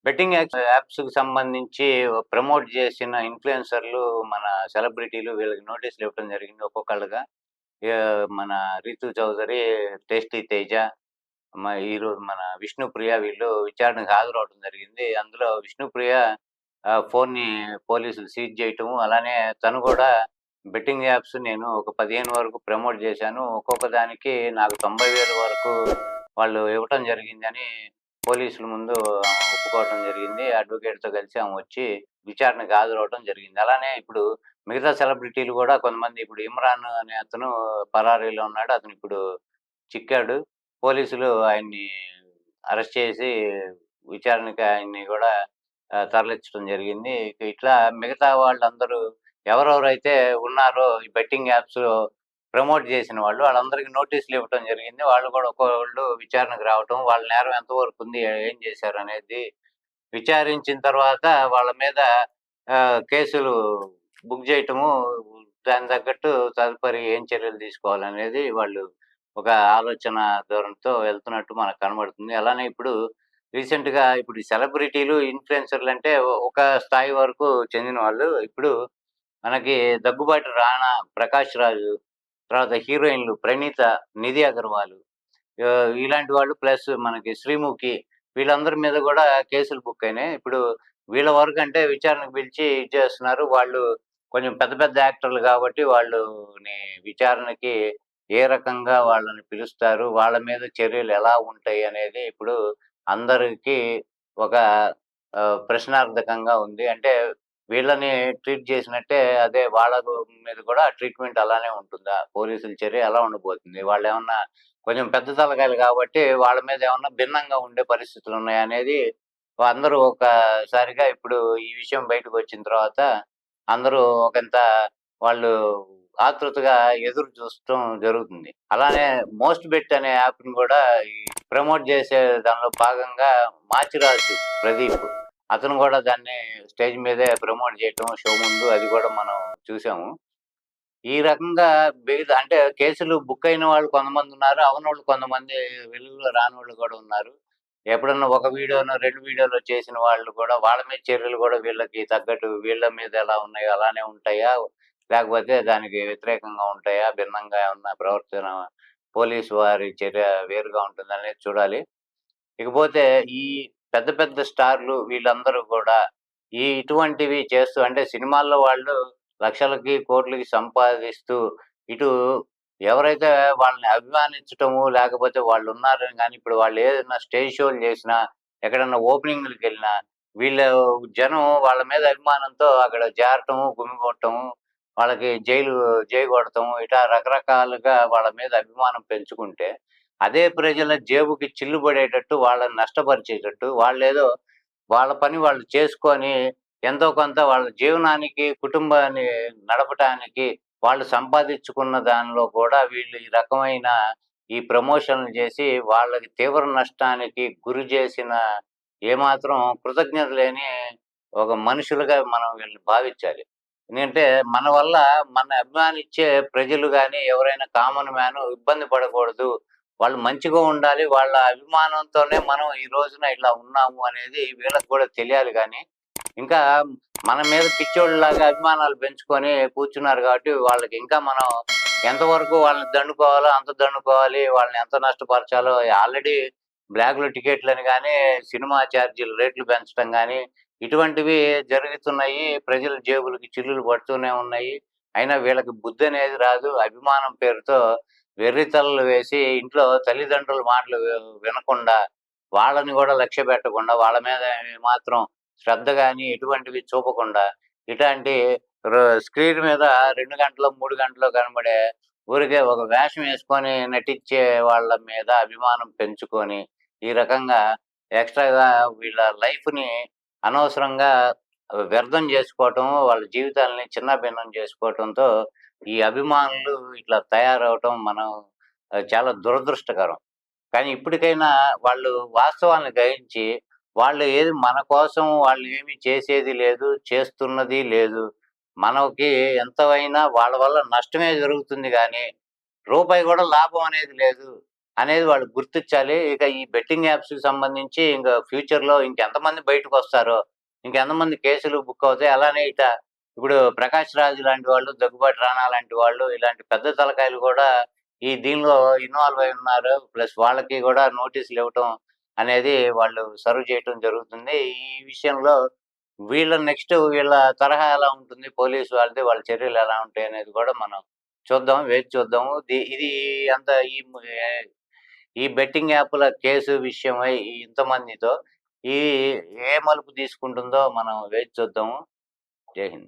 Betting యాప్స్‌కి సంబంధించి promote చేసిన ఇన్‌ఫ్లుయెన్సర్‌లు, మన సెలబ్రిటీలు వీళ్ళకి నోటీసులు ఇవ్వడం జరిగింది ఒక్కొక్కళ్ళుగా. మన 'రితు చౌదరి', 'టేస్టీ తేజ', ఈరోజు మన 'విష్ణుప్రియ' వీళ్ళు విచారణకు హాజరవ్వడం జరిగింది. అందులో 'విష్ణుప్రియ' ఫోన్‌ని పోలీసులు సీజ్ చేయటము, అలానే తను కూడా బెట్టింగ్ యాప్స్ నేను ఒక 15 వరకు ప్రమోట్ చేశాను. ఒక్కొక్క దానికి నాకు 90,000 వరకు వాళ్ళు ఇవ్వటం జరిగిందని పోలీసుల ముందు ఒప్పుకోవటం జరిగింది. అడ్వకేట్‌తో కలిసి ఆమె వచ్చి విచారణకు హాజరవ్వడం జరిగింది. అలానే ఇప్పుడు మిగతా సెలబ్రిటీలు కూడా కొంతమంది, ఇప్పుడు 'ఇమ్రాన్' అనే అతను పరారీలో ఉన్నాడు. అతను ఇప్పుడు చిక్కాడు. పోలీసులు ఆయన్ని అరెస్ట్ చేసి విచారణకి ఆయన్ని కూడా తరలించడం జరిగింది. ఇట్లా మిగతా వాళ్ళందరూ ఎవరెవరైతే ఉన్నారో ఈ బెట్టింగ్ యాప్స్‌లో ప్రమోట్ చేసిన వాళ్ళు, వాళ్ళందరికీ నోటీసులు ఇవ్వటం జరిగింది. వాళ్ళు కూడా ఒక్కోళ్ళు విచారణకు రావటం, వాళ్ళ నేరం ఎంతవరకు ఉంది, ఏం చేశారనేది విచారించిన తర్వాత వాళ్ళ మీద కేసులు బుక్ చేయటము, దానికి తగ్గట్టు తదుపరి ఏం చర్యలు తీసుకోవాలనేది వాళ్ళు ఒక ఆలోచన ధోరణితో వెళ్తున్నట్టు మనకు కనబడుతుంది. అలానే ఇప్పుడు రీసెంట్‌గా ఇప్పుడు ఈ సెలబ్రిటీలు, ఇన్‌ఫ్లుయెన్సర్‌లు అంటే ఒక స్థాయి వరకు చెందిన వాళ్ళు. ఇప్పుడు మనకి 'దగ్గుబాటి రానా', 'ప్రకాష్ రాజు', తర్వాత హీరోయిన్‌లు 'ప్రణీత', 'నిధి అగర్వాల్' ఇలాంటి వాళ్ళు, ప్లస్ మనకి 'శ్రీముఖి' వీళ్ళందరి మీద గూడా కేసులు బుక్ అయినాయి. ఇప్పుడు వీళ్ళ వరకంటే విచారణకు పిలిచి ఇది చేస్తున్నారు. వాళ్ళు కొంచెం పెద్ద పెద్ద యాక్టర్లు గాబట్టి వాళ్ళని విచారణకి ఏ రకంగా వాళ్ళని పిలుస్తారు, వాళ్ళ మీద చర్యలు ఎలా ఉంటాయి అనేది ఇప్పుడు అందరికీ ఒక ప్రశ్నార్థకంగా ఉంది. అంటే వీళ్ళని ట్రీట్ చేసినట్టే అదే వాళ్ళ మీద కూడా ట్రీట్‌మెంట్ అలానే ఉంటుందా? పోలీసుల చర్య ఎలా ఉండబోతుంది? వాళ్ళేమన్నా కొంచెం పెద్ద తలకాయలు కాబట్టి వాళ్ళ మీద ఏమన్నా భిన్నంగా ఉండే పరిస్థితులున్నాయా అనేది అందరూ ఒకసారిగా ఇప్పుడు ఈ విషయం బయటకొచ్చిన తర్వాత అందరూ ఒకంత వాళ్ళు ఆతృతగా ఎదురు చూడటం జరుగుతుంది. అలానే 'మోస్ట్ బెట్' అనే యాప్‌ని కూడా ఈ ప్రమోట్ చేసే దానిలో భాగంగా మాచిరాజు ప్రదీప్ అతను కూడా దాన్ని స్టేజ్ మీదే ప్రమోట్ చేయటం షో ముందు, అది కూడా మనం చూసాము. ఈ రకంగా అంటే కేసులు బుక్ అయిన వాళ్ళు కొంతమందున్నారు. అవనోళ్ళు కొంతమంది, వెలుగులో రానోళ్ళు కూడా ఉన్నారు. ఎప్పుడన్నా ఒక వీడియోనో, 2 వీడియోలో చేసిన వాళ్ళు కూడా వాళ్ళ మీద చర్యలు కూడా వీళ్ళకి తగ్గట్టు వీళ్ళ మీద ఎలా ఉన్నాయో అలానే ఉంటాయా? లేకపోతే దానికి వ్యతిరేకంగా ఉంటాయా? భిన్నంగా ఏమన్నా ప్రవర్తన, పోలీసు వారి చర్య వేరుగా ఉంటుందనేది చూడాలి. ఇకపోతే ఈ పెద్ద పెద్ద స్టార్లు వీళ్ళందరూ కూడా ఇటువంటివి చేస్తూ, అంటే సినిమాల్లో వాళ్ళు లక్షలకి, కోట్లకి సంపాదిస్తూ, ఇటు ఎవరైతే వాళ్ళని అభిమానించటము, లేకపోతే వాళ్ళున్నారని గాని, ఇప్పుడు వాళ్ళు ఏదైనా స్టేజ్ షోలు చేసినా, ఎక్కడన్నా ఓపెనింగ్‌లకెళ్ళినా, వీళ్ళు జనం వాళ్ళ మీద అభిమానంతో అక్కడ చేరటము, గుమిగూడటము, వాళ్ళకి జై కొడటము, ఇటా రకరకాలుగా వాళ్ళ మీద అభిమానం పెంచుకుంటే, అదే ప్రజల జేబుకి చిల్లు పడేటట్టు, వాళ్ళని నష్టపరిచేటట్టు, వాళ్ళేదో వాళ్ళ పని వాళ్ళు చేసుకొని ఎంతో కొంత వాళ్ళ జీవనానికి, కుటుంబాన్ని నడపటానికి వాళ్ళు సంపాదించుకున్న దానిలో కూడా వీళ్ళు ఈ రకమైన ఈ ప్రమోషన్‌లు చేసి వాళ్ళకి తీవ్ర నష్టానికి గురి చేసిన ఏమాత్రం కృతజ్ఞత లేని ఒక మనుషులుగా మనం వీళ్ళని భావించాలి. ఎందుకంటే మన వల్ల మన అభిమానించే ప్రజలు గాని, ఎవరైనా కామన్ మ్యాన్ ఇబ్బంది పడకూడదు. వాళ్ళు మంచిగా ఉండాలి. వాళ్ళ అభిమానంతోనే మనం ఈ రోజున ఇలా ఉన్నాము అనేది వీళ్ళకి కూడా తెలియాలి గానీ, ఇంకా మన మీద పిచ్చోళ్ళలాగా అభిమానాలు పెంచుకొని కూర్చున్నారు కాబట్టి, వాళ్ళకి ఇంకా మనం ఎంతవరకు వాళ్ళని దండుకోవాలో అంత దండుకోవాలి. వాళ్ళని ఎంత నష్టపరచాలో, ఆల్రెడీ బ్లాక్‌లో టికెట్లని గానీ, సినిమా ఛార్జీలు రేట్లు పెంచడం గానీ, ఇటువంటివి జరుగుతున్నాయి. ప్రజల జేబులకి చిల్లులు పడుతూనే ఉన్నాయి. అయినా వీళ్ళకి బుద్ధనేది రాదు. అభిమానం పేరుతో వెర్రితలలు వేసి ఇంట్లో తల్లిదండ్రుల మాటలు వినకుండా, వాళ్ళని గూడా లక్ష్య పెట్టకుండా, వాళ్ళ మీద మాత్రం శ్రద్ధ గాని ఎటువంటివి చూపకుండా, ఇటాంటి స్క్రీన్ మీద 2 గంటలో, 3 గంటలో కనబడే ఊరికే ఒక వేషం యేసుకొని నటిచ్చే వాళ్ళ మీద అభిమానం పెంచుకొని, ఈ రకంగా ఎక్స్‌ట్రాగా వీళ్ళ లైఫ్‌ని అనవసరంగా వ్యర్థం జేసుకోవటం, వాళ్ళ జీవితాల్ని చిన్నాభిన్నం చేసుకోవటంతో ఈ అభిమానులు ఇట్లా తయారవ్వటం మనం చాలా దురదృష్టకరం. కానీ ఇప్పటికైనా వాళ్ళు వాస్తవాలను గ్రహించి, వాళ్ళు ఏది మన కోసం వాళ్ళు ఏమి చేసేది లేదు, చేస్తున్నది లేదు. మనకి ఎంతవైనా వాళ్ళ వల్ల నష్టమే జరుగుతుంది గానీ, రూపాయి గూడా లాభం అనేది లేదు అనేది వాళ్ళు గుర్తించాలి. ఇక ఈ బెట్టింగ్ యాప్స్‌కి సంబంధించి ఇంక ఫ్యూచర్‌లో ఇంకెంతమంది బయటకొస్తారో, ఇంకెంతమంది కేసులు బుక్ అవుతాయి. అలానే ఇప్పుడు 'ప్రకాష్ రాజ్' లాంటి వాళ్ళు, 'దగ్గుబాటి రానా' లాంటి వాళ్ళు ఇలాంటి పెద్ద తలకాయలు గూడా దీనిలో ఇన్వాల్వ్ అయి ఉన్నారు. ప్లస్ వాళ్ళకి గూడా నోటీసులు ఇవ్వటం అనేది వాళ్ళు సర్వ్ చేయటం జరుగుతుంది. ఈ విషయంలో వీళ్ళ తరహా ఎలా ఉంటుంది, పోలీసు వాళ్ళది, వాళ్ళ చర్యలు ఎలా ఉంటాయనేది గూడా మనం చూద్దాం. వేచి చూద్దాము. ఇది అంత ఈ బెట్టింగ్ యాప్‌ల కేసు విషయమై ఇంతమందితో ఈ ఏ మలుపు తీసుకుంటుందో మనం వేచి చూద్దాము. జై హింద్.